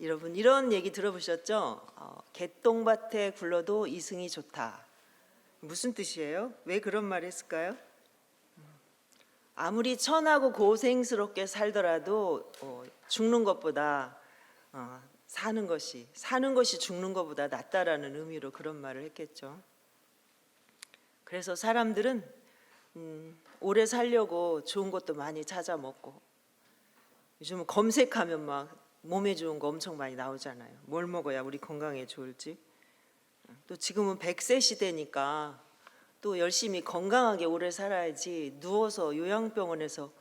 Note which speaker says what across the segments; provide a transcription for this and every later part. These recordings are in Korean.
Speaker 1: 여러분 이런 얘기 들어보셨죠? 개똥밭에 굴러도 이승이 좋다. 무슨 뜻이에요? 왜 그런 말 했을까요? 아무리 천하고 고생스럽게 살더라도 죽는 것보다 사는 것이 죽는 것보다 낫다라는 의미로 그런 말을 했겠죠. 그래서 사람들은 오래 살려고 좋은 것도 많이 찾아 먹고, 요즘 검색하면 막 몸에 좋은 거 엄청 많이 나오잖아요. 뭘 먹어야 우리 건강에 좋을지. 또 지금은 100세 시대니까 또 열심히 건강하게 오래 살아야지, 누워서 요양병원에서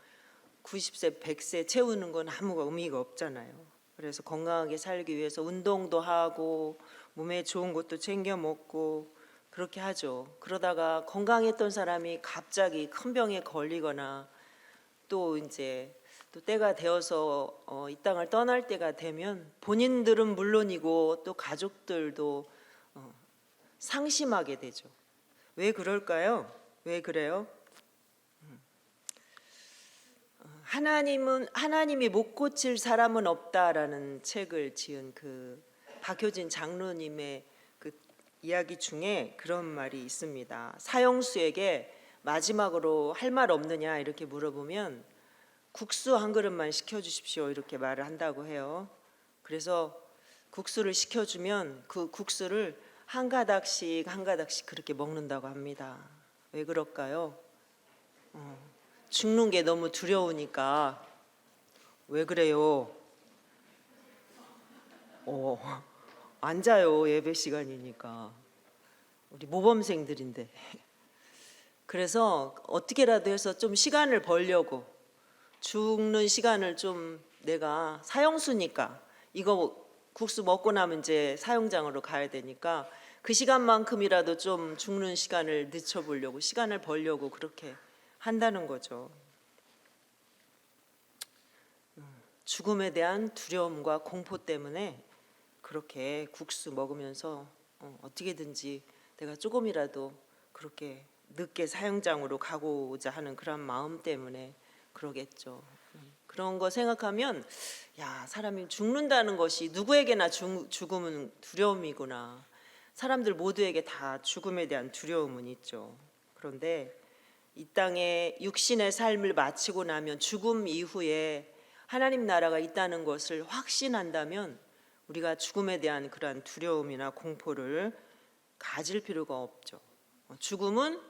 Speaker 1: 90세, 100세 채우는 건 아무 의미가 없잖아요. 그래서 건강하게 살기 위해서 운동도 하고 몸에 좋은 것도 챙겨 먹고 그렇게 하죠. 그러다가 건강했던 사람이 갑자기 큰 병에 걸리거나 또 이제 또 때가 되어서 이 땅을 떠날 때가 되면 본인들은 물론이고 또 가족들도 상심하게 되죠. 왜 그럴까요? 왜 그래요? 하나님이 못 고칠 사람은 없다라는 책을 지은 그 박효진 장로님의 그 이야기 중에 그런 말이 있습니다. 사형수에게 마지막으로 할 말 없느냐 이렇게 물어보면 국수 한 그릇만 시켜주십시오 이렇게 말을 한다고 해요. 그래서 국수를 시켜주면 그 국수를 한 가닥씩 그렇게 먹는다고 합니다. 왜 그럴까요? 죽는 게 너무 두려우니까. 왜 그래요? 앉아요. 예배 시간이니까. 우리 모범생들인데. 그래서 어떻게라도 해서 좀 시간을 벌려고, 죽는 시간을 좀, 내가 사형수니까 이거 국수 먹고 나면 이제 사형장으로 가야 되니까 그 시간만큼이라도 좀 죽는 시간을 늦춰보려고, 시간을 벌려고 그렇게 한다는 거죠. 죽음에 대한 두려움과 공포 때문에 그렇게 국수 먹으면서 어떻게든지 내가 조금이라도 그렇게 늦게 사형장으로 가고자 하는 그런 마음 때문에 그러겠죠. 그런 거 생각하면 사람이 죽는다는 것이 누구에게나 죽음은 두려움이구나. 사람들 모두에게 다 죽음에 대한 두려움은 있죠. 그런데 이 땅에 육신의 삶을 마치고 나면 죽음 이후에 하나님 나라가 있다는 것을 확신한다면 우리가 죽음에 대한 그러한 두려움이나 공포를 가질 필요가 없죠. 죽음은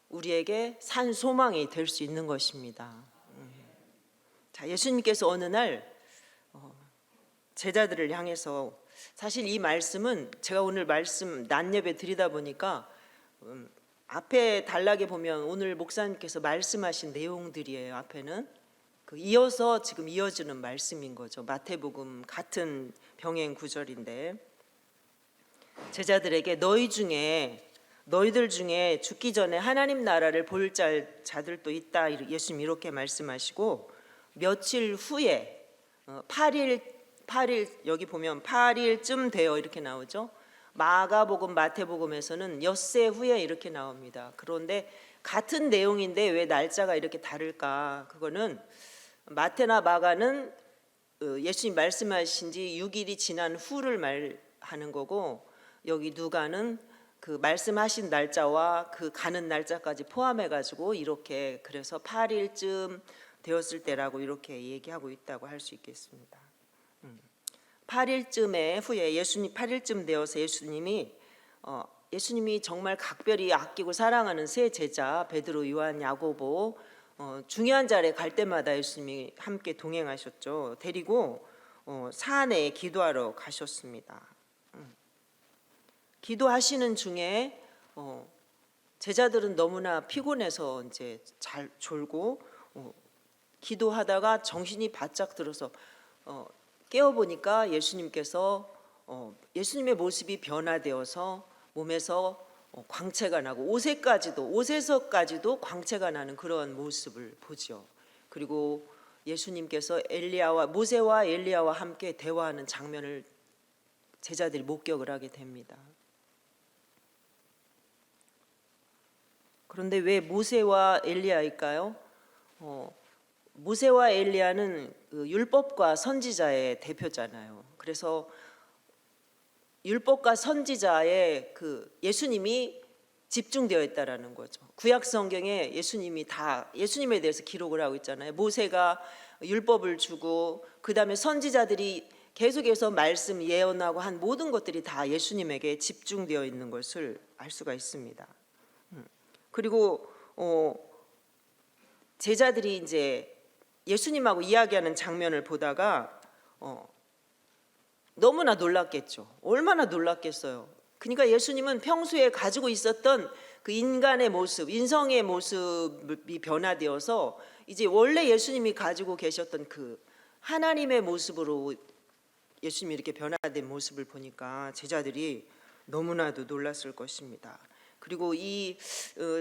Speaker 1: 우리에게 산 소망이 될 수 있는 것입니다. 예수님께서 어느 날 제자들을 향해서, 사실 이 말씀은 제가 오늘 말씀 낮 예배 드리다 보니까 앞에 단락에 보면 오늘 목사님께서 말씀하신 내용들이에요. 앞에는 이어서 지금 이어지는 말씀인 거죠. 마태복음 같은 병행 구절인데, 제자들에게 너희들 중에 죽기 전에 하나님 나라를 볼 자들도 있다. 예수님 이렇게 말씀하시고, 며칠 후에 8일 여기 보면 8일쯤 되어 이렇게 나오죠. 마가복음, 마태복음에서는 엿새 후에 이렇게 나옵니다. 그런데 같은 내용인데 왜 날짜가 이렇게 다를까? 그거는 마태나 마가는 예수님 말씀하신 지 6일이 지난 후를 말하는 거고, 여기 누가는 그 말씀하신 날짜와 그 가는 날짜까지 포함해 가지고 이렇게, 그래서 8일쯤 되었을 때라고 이렇게 얘기하고 있다고 할 수 있겠습니다. 8일쯤에 후에 예수님 8일쯤 되어서 예수님이 정말 각별히 아끼고 사랑하는 세 제자 베드로, 요한, 야고보 중요한 자리에 갈 때마다 예수님이 함께 동행하셨죠. 데리고 산에 기도하러 가셨습니다. 기도하시는 중에 제자들은 너무나 피곤해서 이제 잘 졸고, 기도하다가 정신이 바짝 들어서 깨어보니까 예수님께서 예수님의 모습이 변화되어서 몸에서 광채가 나고 옷에서까지도 광채가 나는 그런 모습을 보죠. 그리고 예수님께서 모세와 엘리야와 함께 대화하는 장면을 제자들이 목격을 하게 됩니다. 그런데 왜 모세와 엘리야일까요? 모세와 엘리야는 율법과 선지자의 대표잖아요. 그래서 율법과 선지자의 그 예수님이 집중되어 있다라는 거죠. 구약 성경에 예수님에 대해서 기록을 하고 있잖아요. 모세가 율법을 주고 그다음에 선지자들이 계속해서 말씀 예언하고 한 모든 것들이 다 예수님에게 집중되어 있는 것을 알 수가 있습니다. 그리고 제자들이 이제 예수님하고 이야기하는 장면을 보다가 너무나 놀랐겠죠. 얼마나 놀랐겠어요. 그러니까 예수님은 평소에 가지고 있었던 그 인간의 모습, 인성의 모습이 변화되어서 이제 원래 예수님이 가지고 계셨던 그 하나님의 모습으로 예수님이 이렇게 변화된 모습을 보니까 제자들이 너무나도 놀랐을 것입니다. 그리고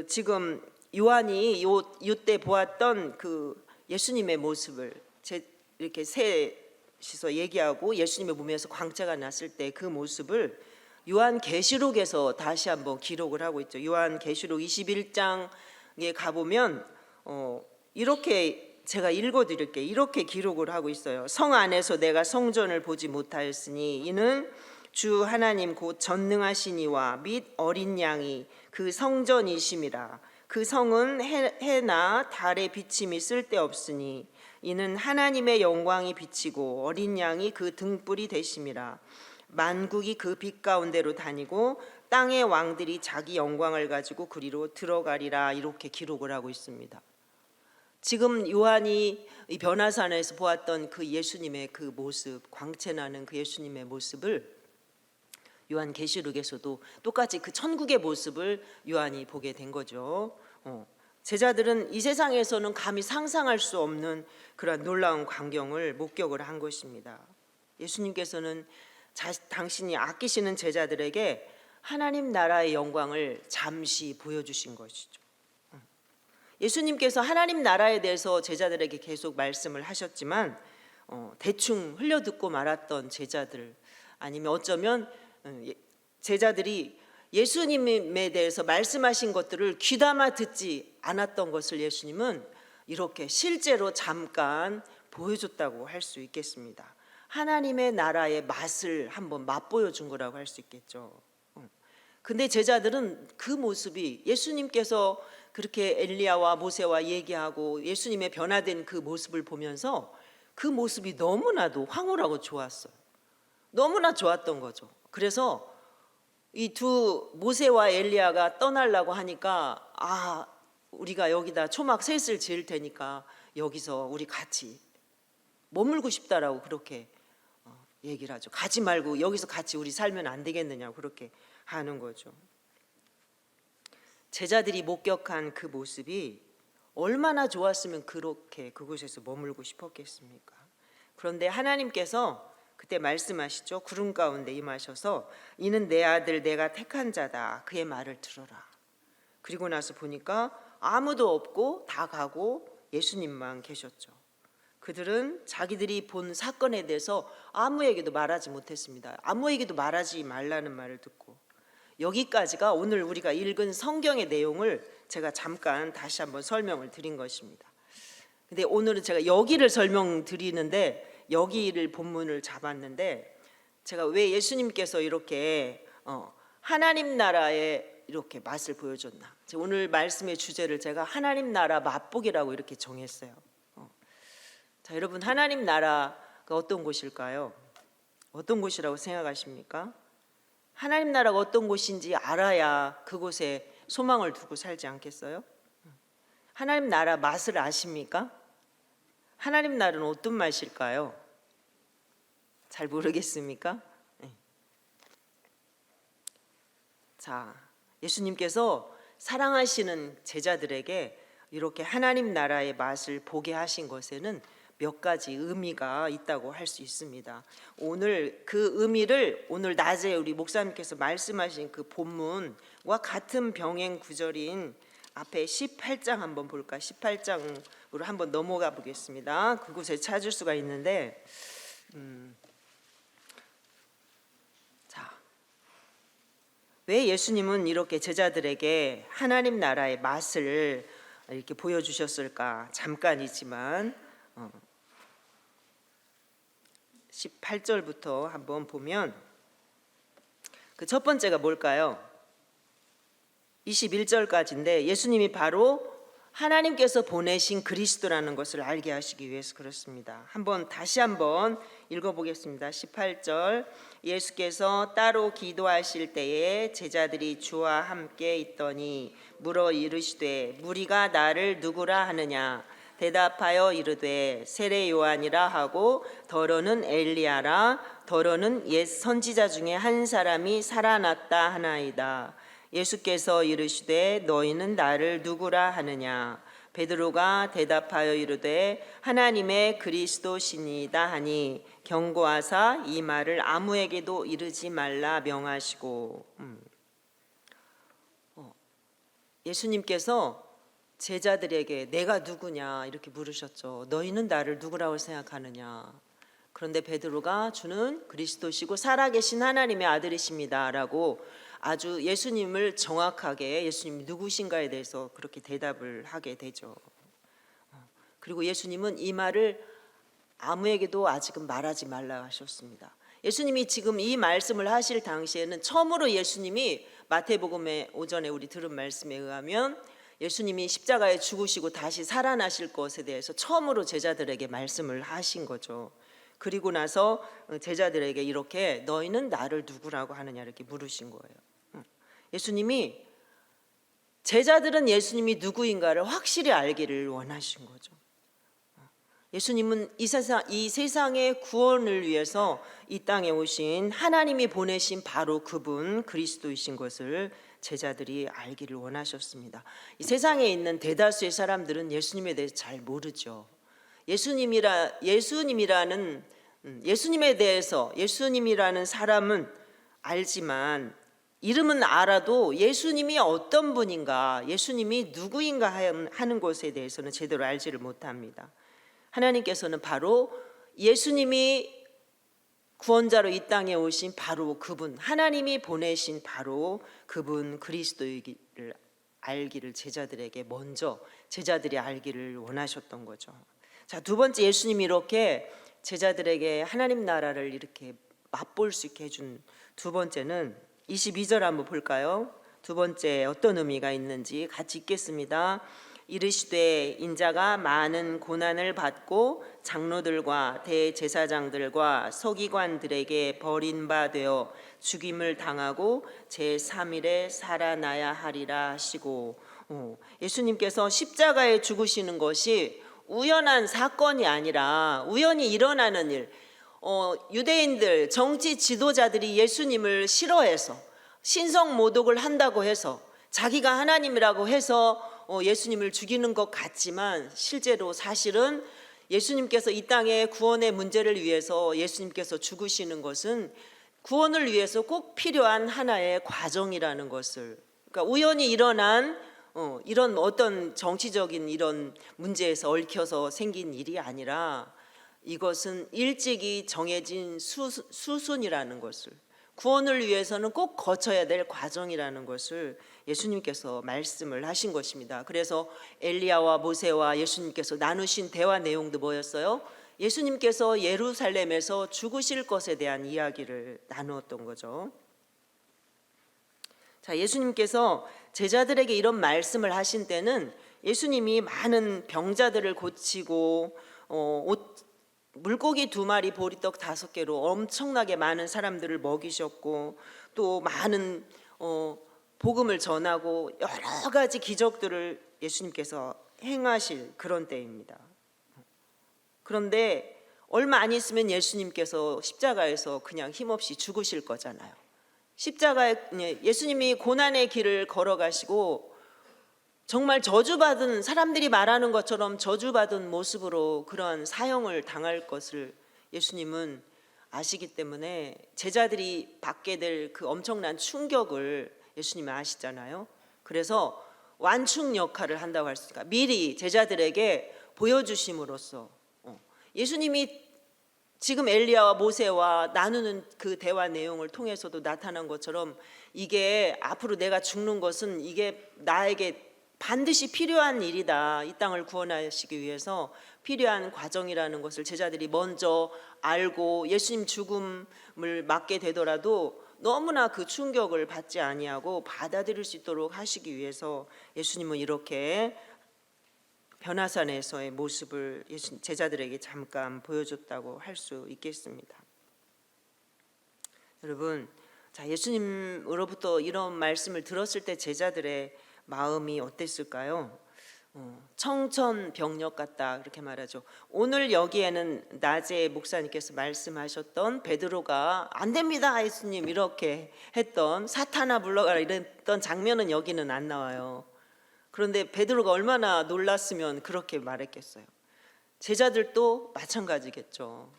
Speaker 1: 지금 요한이 이때 보았던 그 예수님의 모습을 이렇게 셋이서 얘기하고 예수님의 몸에서 광채가 났을 때 그 모습을 요한계시록에서 다시 한번 기록을 하고 있죠. 요한계시록 21장에 가보면 이렇게 제가 읽어드릴게요. 이렇게 기록을 하고 있어요. 성 안에서 내가 성전을 보지 못하였으니 이는 주 하나님 곧 전능하신 이와 및 어린 양이 그 성전이심이라. 그 성은 해나 달의 비침이 쓸데없으니 이는 하나님의 영광이 비치고 어린 양이 그 등불이 되심이라. 만국이 그 빛 가운데로 다니고 땅의 왕들이 자기 영광을 가지고 그리로 들어가리라. 이렇게 기록을 하고 있습니다. 지금 요한이 이 변화산에서 보았던 그 예수님의 그 모습, 광채나는 그 예수님의 모습을 요한계시록에서도 똑같이 그 천국의 모습을 요한이 보게 된 거죠. 제자들은 이 세상에서는 감히 상상할 수 없는 그런 놀라운 광경을 목격을 한 것입니다. 예수님께서는 당신이 아끼시는 제자들에게 하나님 나라의 영광을 잠시 보여주신 것이죠. 예수님께서 하나님 나라에 대해서 제자들에게 계속 말씀을 하셨지만 대충 흘려듣고 말았던 제자들, 아니면 어쩌면 제자들이 예수님에 대해서 말씀하신 것들을 귀담아 듣지 않았던 것을 예수님은 이렇게 실제로 잠깐 보여줬다고 할 수 있겠습니다. 하나님의 나라의 맛을 한번 맛보여 준 거라고 할 수 있겠죠. 근데 제자들은 그 모습이 예수님께서 그렇게 엘리야와 모세와 얘기하고 예수님의 변화된 그 모습을 보면서 그 모습이 너무나도 황홀하고 좋았어요. 너무나 좋았던 거죠. 그래서 이 두 모세와 엘리야가 떠나려고 하니까 우리가 여기다 초막 셋을 지을 테니까 여기서 우리 같이 머물고 싶다라고 그렇게 얘기를 하죠. 가지 말고 여기서 같이 우리 살면 안 되겠느냐고 그렇게 하는 거죠. 제자들이 목격한 그 모습이 얼마나 좋았으면 그렇게 그곳에서 머물고 싶었겠습니까? 그런데 하나님께서 그때 말씀하시죠. 구름 가운데 임하셔서 이는 내 아들 내가 택한 자다. 그의 말을 들어라. 그리고 나서 보니까 아무도 없고 다 가고 예수님만 계셨죠. 그들은 자기들이 본 사건에 대해서 아무에게도 말하지 못했습니다. 아무에게도 말하지 말라는 말을 듣고, 여기까지가 오늘 우리가 읽은 성경의 내용을 제가 잠깐 다시 한번 설명을 드린 것입니다. 근데 오늘은 제가 여기를 설명드리는데 여기를 본문을 잡았는데, 제가 왜 예수님께서 이렇게 하나님 나라의 이렇게 맛을 보여줬나, 오늘 말씀의 주제를 제가 하나님 나라 맛보기라고 이렇게 정했어요. 자, 여러분, 하나님 나라가 어떤 곳일까요? 어떤 곳이라고 생각하십니까? 하나님 나라가 어떤 곳인지 알아야 그곳에 소망을 두고 살지 않겠어요? 하나님 나라 맛을 아십니까? 하나님 나라는 어떤 맛일까요? 잘 모르겠습니까? 네. 자, 예수님께서 사랑하시는 제자들에게 이렇게 하나님 나라의 맛을 보게 하신 것에는 몇 가지 의미가 있다고 할 수 있습니다. 오늘 그 의미를 오늘 낮에 우리 목사님께서 말씀하신 그 본문과 같은 병행 구절인 앞에 18장 한번 볼까? 18장으로 한번 넘어가 보겠습니다. 그곳에 찾을 수가 있는데, 자, 왜 예수님은 이렇게 제자들에게 하나님 나라의 맛을 이렇게 보여주셨을까? 잠깐이지만 18절부터 한번 보면 그 첫 번째가 뭘까요? 21절까지인데 예수님이 바로 하나님께서 보내신 그리스도라는 것을 알게 하시기 위해서 그렇습니다. 다시 한번 읽어보겠습니다. 18절 예수께서 따로 기도하실 때에 제자들이 주와 함께 있더니 물어 이르시되 무리가 나를 누구라 하느냐 대답하여 이르되 세례 요한이라 하고 더러는 엘리야라 더러는 옛 선지자 중에 한 사람이 살아났다 하나이다. 예수께서 이르시되 너희는 나를 누구라 하느냐 베드로가 대답하여 이르되 하나님의 그리스도시니이다 하니 경고하사 이 말을 아무에게도 이르지 말라 명하시고 예수님께서 제자들에게 내가 누구냐 이렇게 물으셨죠. 너희는 나를 누구라고 생각하느냐. 그런데 베드로가 주는 그리스도시고 살아계신 하나님의 아들이십니다 라고 아주 예수님을 정확하게 예수님이 누구신가에 대해서 그렇게 대답을 하게 되죠. 그리고 예수님은 이 말을 아무에게도 아직은 말하지 말라 하셨습니다. 예수님이 지금 이 말씀을 하실 당시에는 처음으로 예수님이 마태복음의 오전에 우리 들은 말씀에 의하면 예수님이 십자가에 죽으시고 다시 살아나실 것에 대해서 처음으로 제자들에게 말씀을 하신 거죠. 그리고 나서 제자들에게 이렇게 너희는 나를 누구라고 하느냐 이렇게 물으신 거예요. 예수님이 제자들은 예수님이 누구인가를 확실히 알기를 원하신 거죠. 예수님은 이 세상의 구원을 위해서 이 땅에 오신 하나님이 보내신 바로 그분 그리스도이신 것을 제자들이 알기를 원하셨습니다. 이 세상에 있는 대다수의 사람들은 예수님에 대해서 잘 모르죠. 예수님에 대해서 예수님이라는 사람은 알지만 이름은 알아도 예수님이 어떤 분인가, 예수님이 누구인가 하는 것에 대해서는 제대로 알지를 못합니다. 하나님께서는 바로 예수님이 구원자로 이 땅에 오신 바로 그분, 하나님이 보내신 바로 그분 그리스도이기를 알기를 제자들이 알기를 원하셨던 거죠. 자, 두 번째 예수님이 이렇게 제자들에게 하나님 나라를 이렇게 맛볼 수 있게 해준 두 번째는 22절 한번 볼까요? 두 번째 어떤 의미가 있는지 같이 읽겠습니다. 이르시되 인자가 많은 고난을 받고 장로들과 대제사장들과 서기관들에게 버린 바 되어 죽임을 당하고 제3일에 살아나야 하리라 하시고 예수님께서 십자가에 죽으시는 것이 우연한 사건이 아니라 우연히 일어나는 일. 유대인들 정치 지도자들이 예수님을 싫어해서 신성 모독을 한다고 해서 자기가 하나님이라고 해서 예수님을 죽이는 것 같지만 실제로 사실은 예수님께서 이 땅의 구원의 문제를 위해서 예수님께서 죽으시는 것은 구원을 위해서 꼭 필요한 하나의 과정이라는 것을, 그러니까 우연히 일어난 이런 어떤 정치적인 이런 문제에서 얽혀서 생긴 일이 아니라 이것은 일찍이 정해진 수순이라는 것을, 구원을 위해서는 꼭 거쳐야 될 과정이라는 것을 예수님께서 말씀을 하신 것입니다. 그래서 엘리야와 모세와 예수님께서 나누신 대화 내용도 뭐였어요? 예수님께서 예루살렘에서 죽으실 것에 대한 이야기를 나누었던 거죠. 자, 예수님께서 제자들에게 이런 말씀을 하신 때는 예수님이 많은 병자들을 고치고 물고기 2마리 보리떡 5개로 엄청나게 많은 사람들을 먹이셨고 또 많은 복음을 전하고 여러 가지 기적들을 예수님께서 행하실 그런 때입니다. 그런데 얼마 안 있으면 예수님께서 십자가에서 그냥 힘없이 죽으실 거잖아요. 십자가에 예수님이 고난의 길을 걸어가시고 정말 저주받은, 사람들이 말하는 것처럼 저주받은 모습으로 그러한 사형을 당할 것을 예수님은 아시기 때문에 제자들이 받게 될 그 엄청난 충격을 예수님은 아시잖아요. 그래서 완충 역할을 한다고 할 수 있으니까 미리 제자들에게 보여주심으로써 예수님이 지금 엘리야와 모세와 나누는 그 대화 내용을 통해서도 나타난 것처럼 이게 앞으로 내가 죽는 것은 이게 나에게 반드시 필요한 일이다. 이 땅을 구원하시기 위해서 필요한 과정이라는 것을 제자들이 먼저 알고 예수님 죽음을 맞게 되더라도 너무나 그 충격을 받지 아니하고 받아들일 수 있도록 하시기 위해서 예수님은 이렇게 변화산에서의 모습을 제자들에게 잠깐 보여줬다고 할 수 있겠습니다. 여러분, 자, 예수님으로부터 이런 말씀을 들었을 때 제자들의 마음이 어땠을까요? 청천벽력 같다 그렇게 말하죠. 오늘 여기에는 낮에 목사님께서 말씀하셨던 베드로가 안 됩니다 예수님 이렇게 했던 사탄아 물러가라 이랬던 장면은 여기는 안 나와요. 그런데 베드로가 얼마나 놀랐으면 그렇게 말했겠어요. 제자들도 마찬가지겠죠.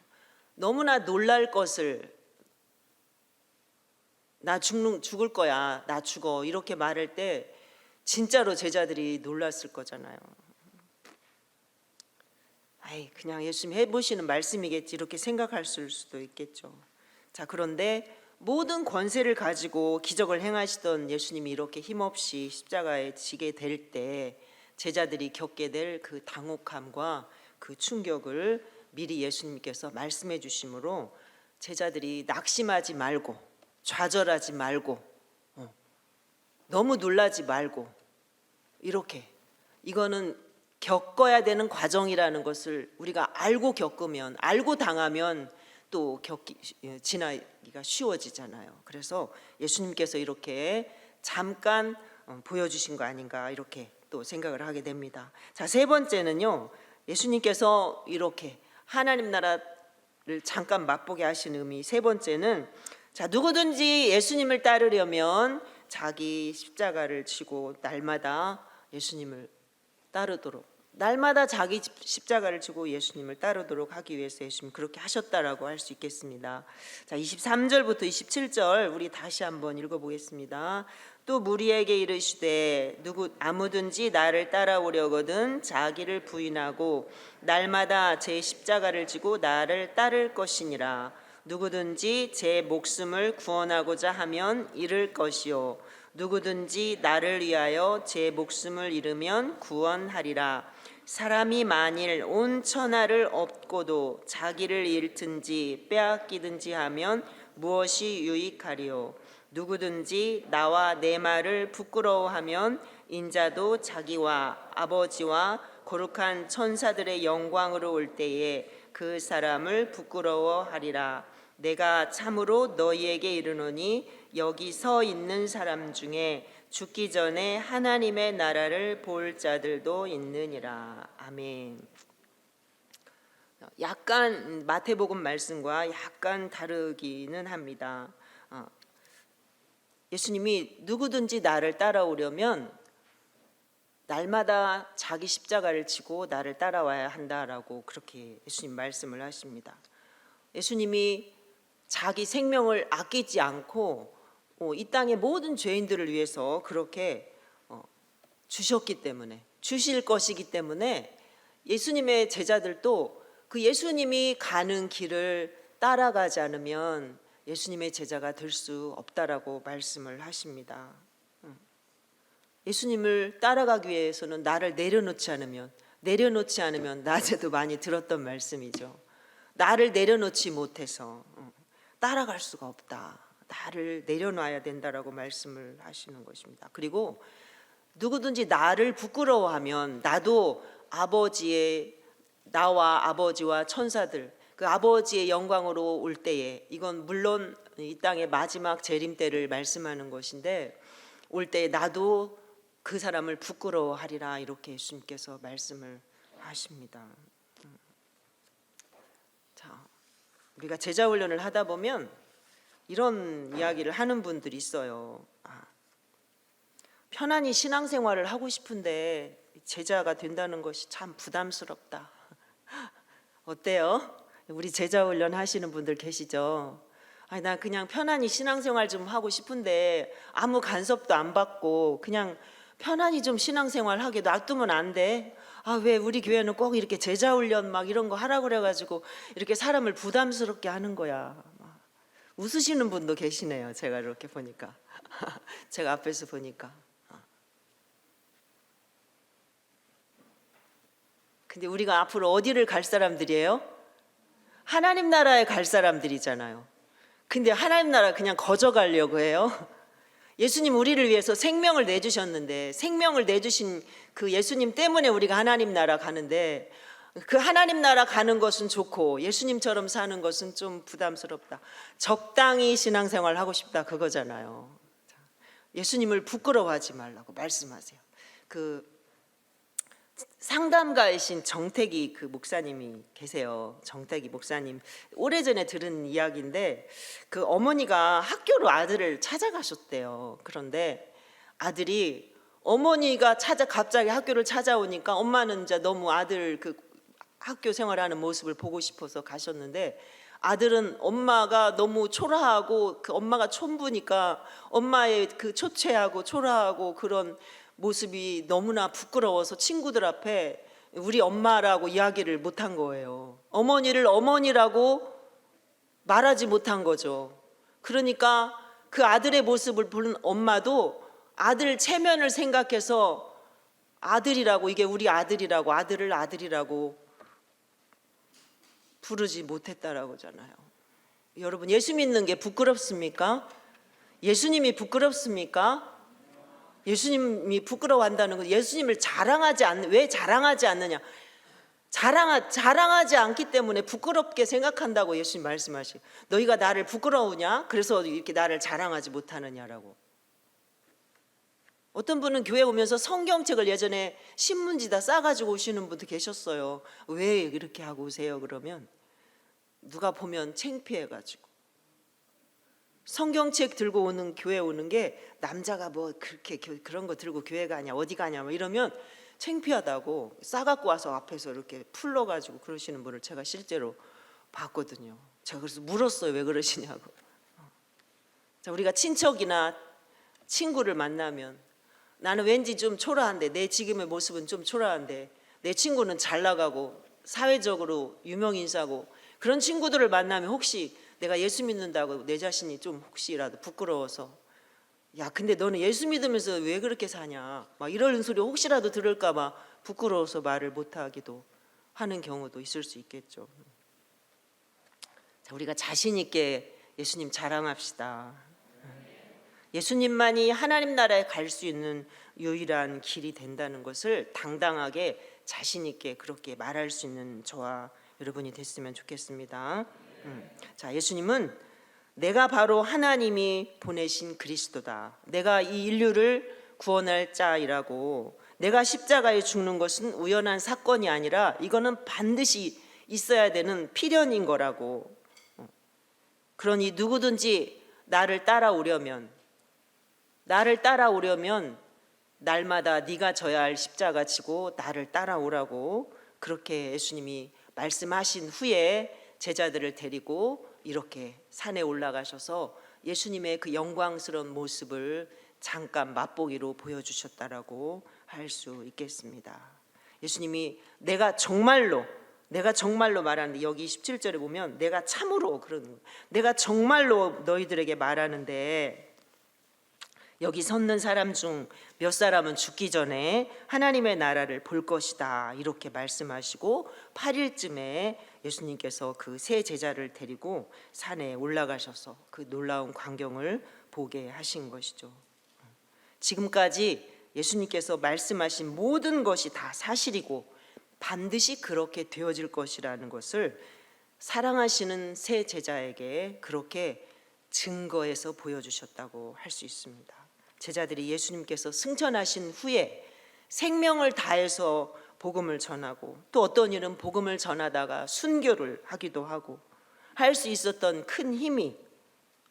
Speaker 1: 너무나 놀랄 것을 나 죽을 거야 나 죽어 이렇게 말할 때 진짜로 제자들이 놀랐을 거잖아요. 아이 그냥 예수님 해보시는 말씀이겠지 이렇게 생각할 수도 있겠죠. 자, 그런데 모든 권세를 가지고 기적을 행하시던 예수님이 이렇게 힘없이 십자가에 지게 될 때 제자들이 겪게 될 그 당혹함과 그 충격을 미리 예수님께서 말씀해 주심으로 제자들이 낙심하지 말고 좌절하지 말고 너무 놀라지 말고 이렇게 이거는 겪어야 되는 과정이라는 것을 우리가 알고 겪으면 알고 당하면 또 지나기가 쉬워지잖아요. 그래서 예수님께서 이렇게 잠깐 보여주신 거 아닌가 이렇게 또 생각을 하게 됩니다. 자, 세 번째는요. 예수님께서 이렇게 하나님 나라를 잠깐 맛보게 하신 의미 세 번째는 자, 누구든지 예수님을 따르려면 자기 십자가를 지고 날마다 예수님을 따르도록 날마다 자기 십자가를 지고 예수님을 따르도록 하기 위해서 예수님 그렇게 하셨다라고 할 수 있겠습니다. 자, 23절부터 27절 우리 다시 한번 읽어보겠습니다. 또 무리에게 이르시되 아무든지 나를 따라오려거든 자기를 부인하고 날마다 제 십자가를 지고 나를 따를 것이니라. 누구든지 제 목숨을 구원하고자 하면 잃을 것이요 누구든지 나를 위하여 제 목숨을 잃으면 구원하리라. 사람이 만일 온 천하를 얻고도 자기를 잃든지 빼앗기든지 하면 무엇이 유익하리요? 누구든지 나와 내 말을 부끄러워하면 인자도 자기와 아버지와 거룩한 천사들의 영광으로 올 때에 그 사람을 부끄러워하리라. 내가 참으로 너희에게 이르노니 여기 서 있는 사람 중에 죽기 전에 하나님의 나라를 볼 자들도 있느니라. 아멘. 약간 마태복음 말씀과 약간 다르기는 합니다. 예수님이 누구든지 나를 따라오려면 날마다 자기 십자가를 지고 나를 따라와야 한다라고 그렇게 예수님 말씀을 하십니다. 예수님이 자기 생명을 아끼지 않고 이 땅의 모든 죄인들을 위해서 그렇게 주셨기 때문에 주실 것이기 때문에 예수님의 제자들도 그 예수님이 가는 길을 따라가지 않으면 예수님의 제자가 될 수 없다라고 말씀을 하십니다. 예수님을 따라가기 위해서는 나를 내려놓지 않으면 낮에도 많이 들었던 말씀이죠. 나를 내려놓지 못해서 따라갈 수가 없다. 나를 내려놔야 된다라고 말씀을 하시는 것입니다. 그리고 누구든지 나를 부끄러워하면 나도 나와 아버지와 천사들 그 아버지의 영광으로 올 때에 이건 물론 이 땅의 마지막 재림 때를 말씀하는 것인데 올 때에 나도 그 사람을 부끄러워하리라 이렇게 예수님께서 말씀을 하십니다. 자, 우리가 제자 훈련을 하다 보면 이런 이야기를 하는 분들이 있어요. 편안히 신앙생활을 하고 싶은데 제자가 된다는 것이 참 부담스럽다. 어때요? 우리 제자 훈련 하시는 분들 계시죠? 나 그냥 편안히 신앙생활 좀 하고 싶은데 아무 간섭도 안 받고 그냥 편안히 좀 신앙생활 하게 놔두면 안 돼? 왜 우리 교회는 꼭 이렇게 제자 훈련 막 이런 거 하라고 그래가지고 이렇게 사람을 부담스럽게 하는 거야. 웃으시는 분도 계시네요. 제가 이렇게 보니까 제가 앞에서 보니까 근데 우리가 앞으로 어디를 갈 사람들이에요? 하나님 나라에 갈 사람들이잖아요. 근데 하나님 나라 그냥 거저가려고 해요. 예수님 우리를 위해서 생명을 내주셨는데, 생명을 내주신 그 예수님 때문에 우리가 하나님 나라 가는데, 그 하나님 나라 가는 것은 좋고 예수님처럼 사는 것은 좀 부담스럽다. 적당히 신앙생활 하고 싶다, 그거잖아요. 예수님을 부끄러워하지 말라고 말씀하세요. 그 상담가이신 정택이 그 목사님이 계세요. 정택이 목사님, 오래전에 들은 이야기인데, 그 어머니가 학교로 아들을 찾아가셨대요. 그런데 아들이, 어머니가 갑자기 학교를 찾아오니까 엄마는 이제 너무 아들 그 학교 생활하는 모습을 보고 싶어서 가셨는데, 아들은 엄마가 너무 초라하고 그 엄마가 촌부니까 엄마의 그 초췌하고 초라하고 그런 모습이 너무나 부끄러워서 친구들 앞에 우리 엄마라고 이야기를 못한 거예요. 어머니를 어머니라고 말하지 못한 거죠. 그러니까 그 아들의 모습을 보는 엄마도 아들 체면을 생각해서 아들이라고, 이게 우리 아들이라고, 아들을 아들이라고 부르지 못했다라고 하잖아요. 여러분, 예수 믿는 게 부끄럽습니까? 예수님이 부끄럽습니까? 예수님이 부끄러워한다는 거, 예수님을 왜 자랑하지 않느냐? 자랑하지 않기 때문에 부끄럽게 생각한다고 예수님 말씀하시고, 너희가 나를 부끄러우냐? 그래서 이렇게 나를 자랑하지 못하느냐라고. 어떤 분은 교회 오면서 성경책을 예전에 신문지다 싸가지고 오시는 분도 계셨어요. 왜 이렇게 하고 오세요? 그러면 누가 보면 창피해가지고. 성경책 들고 오는, 교회 오는 게 남자가 뭐 그렇게 그런 거 들고 교회 가냐, 어디 가냐 뭐 이러면 창피하다고 싸갖고 와서 앞에서 이렇게 풀러가지고 그러시는 분을 제가 실제로 봤거든요. 제가 그래서 물었어요, 왜 그러시냐고. 자, 우리가 친척이나 친구를 만나면 나는 왠지 좀 초라한데, 내 지금의 모습은 좀 초라한데 내 친구는 잘 나가고 사회적으로 유명인사고, 그런 친구들을 만나면 혹시 내가 예수 믿는다고 내 자신이 좀 혹시라도 부끄러워서, 야 근데 너는 예수 믿으면서 왜 그렇게 사냐, 막 이런 소리 혹시라도 들을까 봐 부끄러워서 말을 못하기도 하는 경우도 있을 수 있겠죠. 자, 우리가 자신 있게 예수님 자랑합시다. 예수님만이 하나님 나라에 갈 수 있는 유일한 길이 된다는 것을 당당하게 자신 있게 그렇게 말할 수 있는 저와 여러분이 됐으면 좋겠습니다. 자, 예수님은 내가 바로 하나님이 보내신 그리스도다, 내가 이 인류를 구원할 자이라고, 내가 십자가에 죽는 것은 우연한 사건이 아니라 이거는 반드시 있어야 되는 필연인 거라고. 그러니 누구든지 나를 따라오려면 날마다 네가 져야 할 십자가 지고 나를 따라오라고, 그렇게 예수님이 말씀하신 후에 제자들을 데리고 이렇게 산에 올라가셔서 예수님의 그 영광스러운 모습을 잠깐 맛보기로 보여주셨다라고 할 수 있겠습니다. 예수님이 내가 정말로 말하는데, 여기 17절에 보면 내가 참으로 내가 정말로 너희들에게 말하는데, 여기 섰는 사람 중 몇 사람은 죽기 전에 하나님의 나라를 볼 것이다, 이렇게 말씀하시고 8일쯤에 예수님께서 그 세 제자를 데리고 산에 올라가셔서 그 놀라운 광경을 보게 하신 것이죠. 지금까지 예수님께서 말씀하신 모든 것이 다 사실이고 반드시 그렇게 되어질 것이라는 것을 사랑하시는 세 제자에게 그렇게 증거해서 보여주셨다고 할 수 있습니다. 제자들이 예수님께서 승천하신 후에 생명을 다해서 복음을 전하고, 또 어떤 일은 복음을 전하다가 순교를 하기도 하고 할 수 있었던 큰 힘이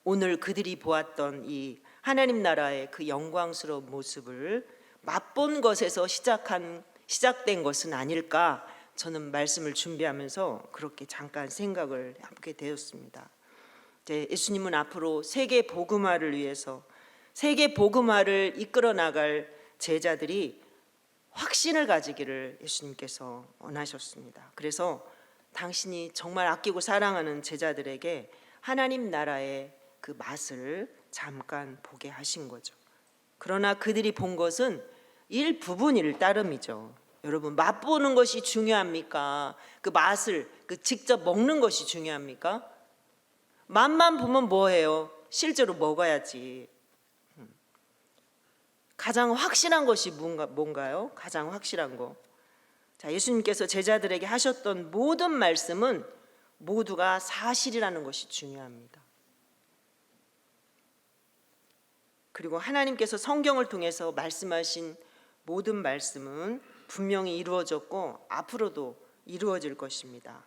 Speaker 1: 오늘 그들이 보았던 이 하나님 나라의 그 영광스러운 모습을 맛본 것에서 시작된 것은 아닐까, 저는 말씀을 준비하면서 그렇게 잠깐 생각을 하게 되었습니다. 예수님은 앞으로 세계 복음화를 위해서, 세계 복음화를 이끌어 나갈 제자들이 확신을 가지기를 예수님께서 원하셨습니다. 그래서 당신이 정말 아끼고 사랑하는 제자들에게 하나님 나라의 그 맛을 잠깐 보게 하신 거죠. 그러나 그들이 본 것은 일부분일 따름이죠. 여러분, 맛보는 것이 중요합니까? 그 맛을 직접 먹는 것이 중요합니까? 맛만 보면 뭐해요? 실제로 먹어야지. 가장 확실한 것이 뭔가요? 가장 확실한 거. 자, 예수님께서 제자들에게 하셨던 모든 말씀은 모두가 사실이라는 것이 중요합니다. 그리고 하나님께서 성경을 통해서 말씀하신 모든 말씀은 분명히 이루어졌고 앞으로도 이루어질 것입니다.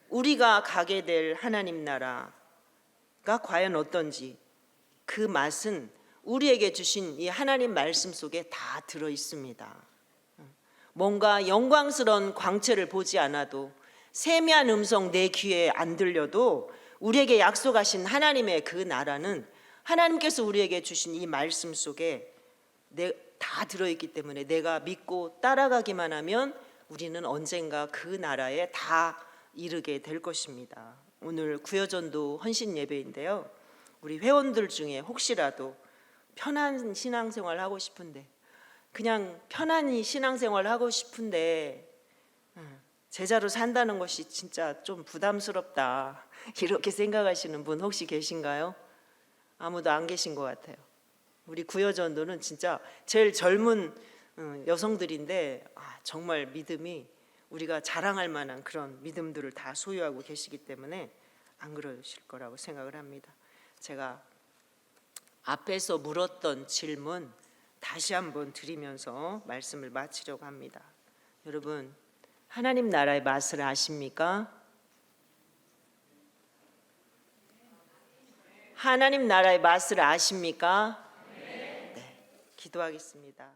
Speaker 1: 우리가 가게 될 하나님 나라가 과연 어떤지 그 맛은 우리에게 주신 이 하나님 말씀 속에 다 들어 있습니다. 뭔가 영광스러운 광채를 보지 않아도, 세미한 음성 내 귀에 안 들려도 우리에게 약속하신 하나님의 그 나라는 하나님께서 우리에게 주신 이 말씀 속에 다 들어있기 때문에 내가 믿고 따라가기만 하면 우리는 언젠가 그 나라에 다 이르게 될 것입니다. 오늘 구여전도 헌신 예배인데요, 우리 회원들 중에 혹시라도 편한 신앙생활 하고 싶은데, 그냥 편안히 신앙생활 하고 싶은데 제자로 산다는 것이 진짜 좀 부담스럽다, 이렇게 생각하시는 분 혹시 계신가요? 아무도 안 계신 것 같아요. 우리 구여전도는 진짜 제일 젊은 여성들인데 정말 믿음이, 우리가 자랑할 만한 그런 믿음들을 다 소유하고 계시기 때문에 안 그러실 거라고 생각을 합니다. 제가 앞에서 물었던 질문 다시 한번 드리면서 말씀을 마치려고 합니다. 여러분, 하나님 나라의 맛을 아십니까? 하나님 나라의 맛을 아십니까? 네. 기도하겠습니다.